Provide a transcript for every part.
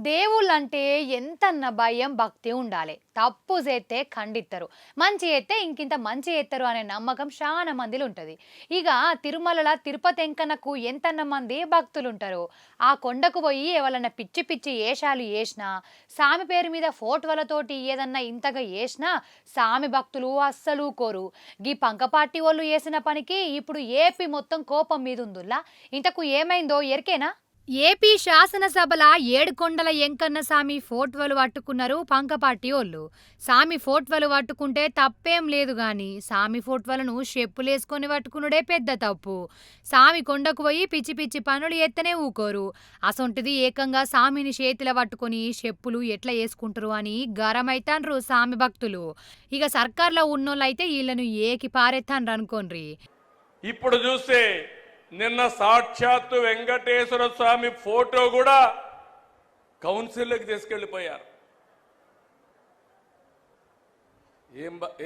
దేవుళ్ళంటే ఎంతన్న భయం భక్తి ఉండాలి. తప్పు చేస్తే ఖండిస్తారు, మంచి చేస్తే ఇంకింత మంచి చేస్తారు అనే నమ్మకం చాలా మందిలో ఉంటుంది. ఇక తిరుమల తిరుపతి వెంకన్నకు ఎంతన్న మంది భక్తులు ఉంటారు. ఆ కొండకు పోయి ఎవరన్నా పిచ్చి పిచ్చి ఏషాలు వేసినా, సామి పేరు మీద ఫోటోలతోటి ఏదన్నా ఇంతగా వేసినా సామి భక్తులు అస్సలు కోరు. గీ పంకపాటి వాళ్ళు వేసిన పనికి ఇప్పుడు ఏపీ మొత్తం కోపం మీద ఉందిలా. ఇంతకు ఏమైందో ఎరికేనా? ఏపీ శాసనసభల ఏడుకొండల ఎంకన్న సామి ఫోటోలు పట్టుకున్నారు పంకపాటి వాళ్ళు. సామి ఫోటోలు పట్టుకుంటే తప్పేం లేదు గాని సామి ఫోటోలను చెప్పులేసుకొని పట్టుకునుడే పెద్ద తప్పు. సామి కొండకు పోయి పిచ్చి పిచ్చి పనులు ఎత్తనే ఊకోరు. అసొంటిది ఏకంగా సామిని చేతిలో పట్టుకొని చెప్పులు ఎట్లా వేసుకుంటారు అని గరమైతాన్రు సామి భక్తులు. ఇక సర్కార్లో ఉన్నోళ్ళైతే వీళ్ళను ఏకి పారెత్తాన్రు అనుకోండ్రి. ఇప్పుడు చూస్తే నిన్న సాక్షాత్తు వెంకటేశ్వర స్వామి ఫోటో కూడా కౌన్సిల్లోకి తీసుకెళ్లిపోయారు.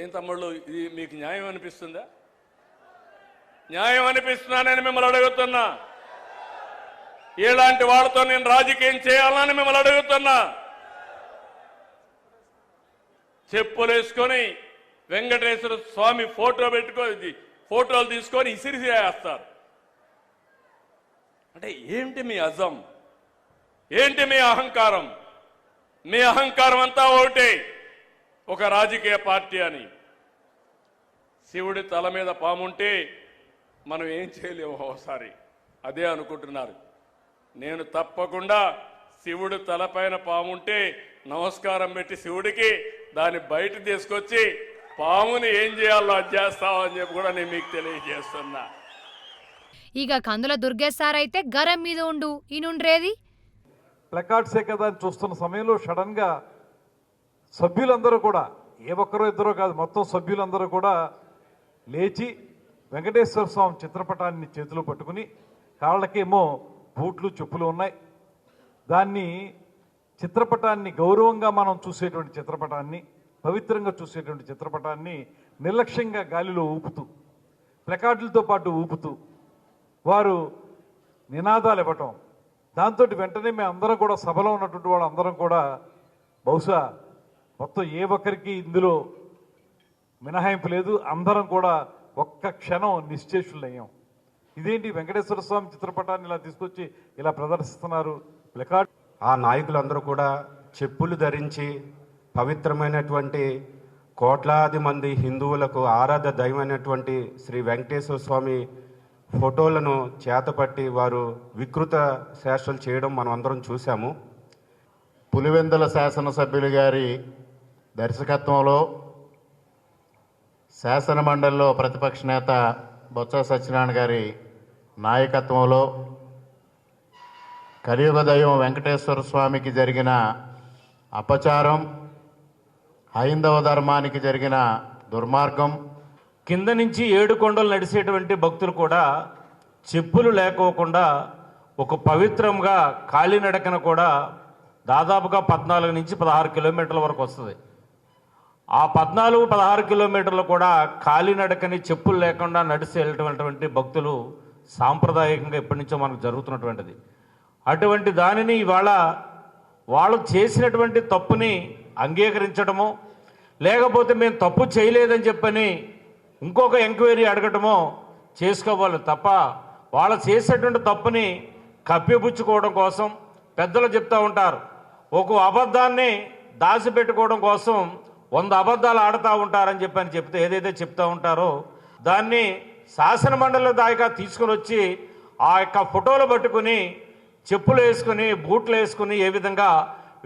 ఏం తమ్ముళ్ళు, ఇది మీకు న్యాయం అనిపిస్తుందా? న్యాయం అనిపిస్తున్నానని మిమ్మల్ని అడుగుతున్నా. ఇలాంటి వాళ్ళతో నేను రాజకీయం చేయాలని మిమ్మల్ని అడుగుతున్నా. చెప్పులేసుకొని వెంకటేశ్వర స్వామి ఫోటోలు తీసుకొని ఇసిరిసేస్తారు. అంటే ఏంటి మీ అజం, ఏంటి మీ అహంకారం? మీ అహంకారం అంతా ఒకటే, ఒక రాజకీయ పార్టీ అని. శివుడి తల మీద పాముంటే మనం ఏం చేయలేము, ఒకసారి అదే అనుకుంటున్నారు. నేను తప్పకుండా శివుడు తలపైన పాముంటే నమస్కారం పెట్టి శివుడికి దాన్ని బయట తీసుకొచ్చి పాముని ఏం చేయాలో అది చేస్తామని చెప్పి కూడా నేను మీకు తెలియజేస్తున్నా. ఇక కందుల దుర్గేశార్ అయితే గరం మీద ఉండు ఈనుండ్రేది ప్లకార్డ్సే కదా అని చూస్తున్న సమయంలో సడన్ గా సభ్యులందరూ కూడా, ఏ ఒక్కరో ఇద్దరో కాదు, మొత్తం సభ్యులందరూ కూడా లేచి వెంకటేశ్వర స్వామి చిత్రపటాన్ని చేతిలో పట్టుకుని, కాళ్ళకేమో బూట్లు చెప్పులు ఉన్నాయి. దాన్ని చిత్రపటాన్ని గౌరవంగా మనం చూసేటువంటి చిత్రపటాన్ని, పవిత్రంగా చూసేటువంటి చిత్రపటాన్ని నిర్లక్ష్యంగా గాలిలో ఊపుతూ, ప్లకార్డులతో పాటు ఊపుతూ వారు నినాదాలు ఇవ్వటం, దాంతో వెంటనే మేము అందరం కూడా, సభలో ఉన్నటువంటి వాళ్ళందరం కూడా, బహుశా మొత్తం ఏ ఒక్కరికి ఇందులో మినహాయింపు లేదు, అందరం కూడా ఒక్క క్షణం నిశ్చేషులయ్యాం. ఇదేంటి వెంకటేశ్వర స్వామి చిత్రపటాన్ని ఇలా తీసుకొచ్చి ఇలా ప్రదర్శిస్తున్నారు ప్లకార్డ్. ఆ నాయకులందరూ కూడా చెప్పులు ధరించి పవిత్రమైనటువంటి కోట్లాది మంది హిందువులకు ఆరాధ్య దైవమైనటువంటి శ్రీ వెంకటేశ్వర స్వామి ఫోటోలను చేతపట్టి వారు వికృత శాస్త్రాలు చేయడం మనం అందరం చూసాము. పులివెందుల శాసనసభ్యులు గారి దర్శకత్వంలో శాసన మండలిలో ప్రతిపక్ష నేత బొత్స సత్యనారాయణ గారి నాయకత్వంలో కలియుగ దైవం వెంకటేశ్వర స్వామికి జరిగిన అపచారం, హైందవ ధర్మానికి జరిగిన దుర్మార్గం, కింద నుంచి 7 కొండలు నడిచేటువంటి భక్తులు కూడా చెప్పులు లేకోకుండా ఒక పవిత్రంగా కాలినడకన కూడా దాదాపుగా 14 నుంచి 16 కిలోమీటర్ల వరకు వస్తుంది. ఆ 14-16 కిలోమీటర్లు కూడా కాలినడకని చెప్పులు లేకుండా నడిచి వెళ్ళేటటువంటి భక్తులు సాంప్రదాయకంగా ఎప్పటి నుంచో మనకు జరుగుతున్నటువంటిది. అటువంటి దానిని ఇవాళ వాళ్ళు చేసినటువంటి తప్పుని అంగీకరించడమో, లేకపోతే మేము తప్పు చేయలేదని చెప్పని ఇంకొక ఎంక్వైరీ అడగటమో చేసుకోవాలి తప్ప, వాళ్ళు చేసేటువంటి తప్పుని కప్పిపుచ్చుకోవడం కోసం పెద్దలు చెప్తూ ఉంటారు. ఒక అబద్ధాన్ని దాచిపెట్టుకోవడం కోసం 100 అబద్ధాలు ఆడుతూ ఉంటారని చెప్పని చెప్తే ఏదైతే చెప్తూ ఉంటారో దాన్ని శాసన మండలి దాకా తీసుకుని వచ్చి ఆ యొక్క ఫోటోలు పట్టుకుని చెప్పులు వేసుకుని బూట్లు వేసుకుని ఏ విధంగా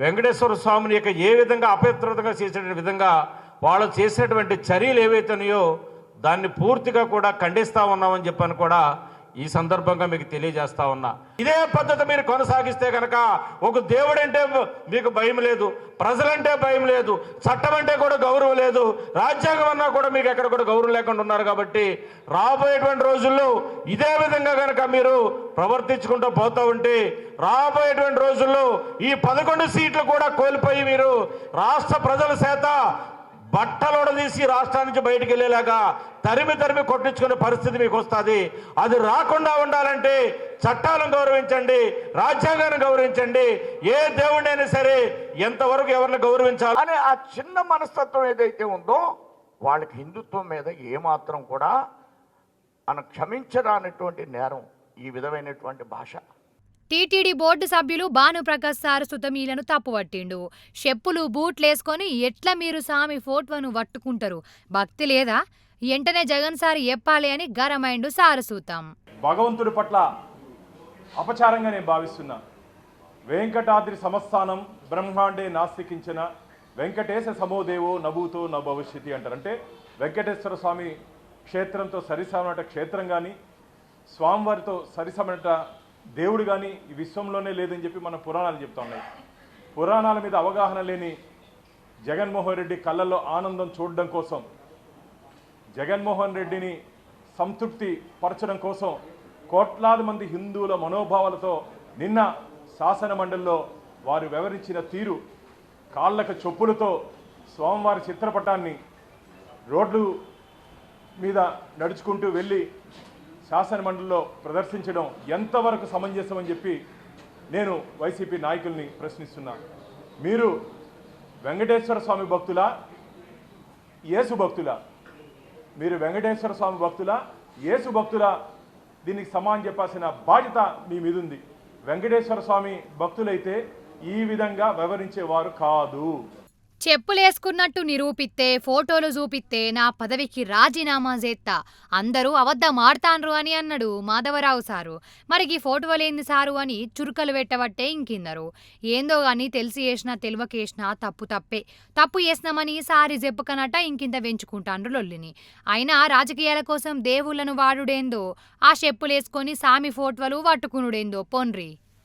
వెంకటేశ్వర స్వామిని యొక్క ఏ విధంగా అపవిత్రంగా చేసేటువంటి విధంగా వాళ్ళు చేసినటువంటి చర్యలు ఏవైతున్నాయో దాన్ని పూర్తిగా కూడా ఖండిస్తా ఉన్నామని చెప్పని కూడా ఈ సందర్భంగా మీకు తెలియజేస్తా ఉన్నా. ఇదే పద్ధతి మీరు కొనసాగిస్తే కనుక ఒక దేవుడంటే మీకు భయం లేదు, ప్రజలంటే భయం లేదు, చట్టం అంటే కూడా గౌరవం లేదు, రాజ్యాంగం అన్నా కూడా మీకు ఎక్కడ కూడా గౌరవం లేకుండా ఉన్నారు. కాబట్టి రాబోయేటువంటి రోజుల్లో ఇదే విధంగా కనుక మీరు ప్రవర్తించుకుంటూ పోతూ ఉంటే రాబోయేటువంటి రోజుల్లో ఈ 11 సీట్లు కూడా కోల్పోయి మీరు రాష్ట్ర ప్రజల చేత బట్టలొడదీసి రాష్ట్రం నుంచి బయటికి వెళ్ళేలాగా తరిమి కొట్టించుకునే పరిస్థితి మీకు వస్తుంది. అది రాకుండా ఉండాలంటే చట్టాలను గౌరవించండి, రాజ్యాంగాన్ని గౌరవించండి. ఏ దేవుడైనా సరే ఎంతవరకు ఎవరిని గౌరవించాలి అనే ఆ చిన్న మనస్తత్వం ఏదైతే ఉందో వాళ్ళకి హిందుత్వం మీద ఏమాత్రం కూడా క్షమించరానటువంటి నేరం ఈ విధమైనటువంటి భాష. టీటీడీ బోర్డు సభ్యులు భానుప్రకాష్ సార్ సుతమీలను తప్పుపట్టిండు. చెప్పులు బూట్లేసుకొని ఎట్లా మీరు సామి ఫోటోను పట్టుకుంటారు, భక్తి లేదా? వెంటనే జగన్ సార్ చెప్పాలి అని గరమైండు సారసూతం. భగవంతుడి పట్ల అపచారంగా నేను భావిస్తున్నా. వెంకటాద్రి సంస్థానం బ్రహ్మాండే నాస్తికించిన వెంకటేశ సమోదేవో నభూతో న భవిష్యతి అంటారు. అంటే వెంకటేశ్వర స్వామి క్షేత్రంతో సరిసమనట క్షేత్రం కానీ, స్వామివారితో సరిసమనట దేవుడు కానీ ఈ విశ్వంలోనే లేదని చెప్పి మన పురాణాలు చెప్తా ఉన్నాయి. పురాణాల మీద అవగాహన లేని జగన్మోహన్ రెడ్డి కళ్ళల్లో ఆనందం చూడడం కోసం, జగన్మోహన్ రెడ్డిని సంతృప్తి పరచడం కోసం కోట్లాది మంది హిందువుల మనోభావాలతో నిన్న శాసన మండలిలో వారు వివరించిన తీరు, కాళ్ళకు చొప్పులతో స్వామివారి చిత్రపటాన్ని రోడ్లు మీద నడుచుకుంటూ వెళ్ళి శాసన మండలిలో ప్రదర్శించడం ఎంతవరకు సమంజసమని చెప్పి నేను వైసీపీ నాయకుల్ని ప్రశ్నిస్తున్నా. మీరు వెంకటేశ్వర స్వామి భక్తులా, యేసు భక్తులా? మీరు వెంకటేశ్వర స్వామి భక్తులా, యేసు భక్తులా? దీనికి సమానం చెప్పాల్సిన బాధ్యత మీ మీద ఉంది. వెంకటేశ్వర స్వామి భక్తులైతే ఈ విధంగా వ్యవహరించేవారు కాదు. చెప్పులేసుకున్నట్టు నిరూపిస్తే, ఫోటోలు చూపిస్తే నా పదవికి రాజీనామా చేస్తా, అందరూ అబద్ధం ఆడతాన్రు అని అన్నాడు మాధవరావు సారు. మరి ఈ ఫోటోలేంది సారు అని చురుకలు పెట్టబట్టే ఇంకిందరు. ఏందో గాని తెలిసి చేసినా తెలివకేసినా తప్పు తప్పే. తప్పు చేసినామని సారి చెప్పకనట ఇంకింత పెంచుకుంటాండ్రు లొల్లిని. అయినా రాజకీయాల కోసం దేవుళ్లను వాడుడేందో, ఆ చెప్పులేసుకొని సామి ఫోటోలు పట్టుకునుడేందో పొన్రి.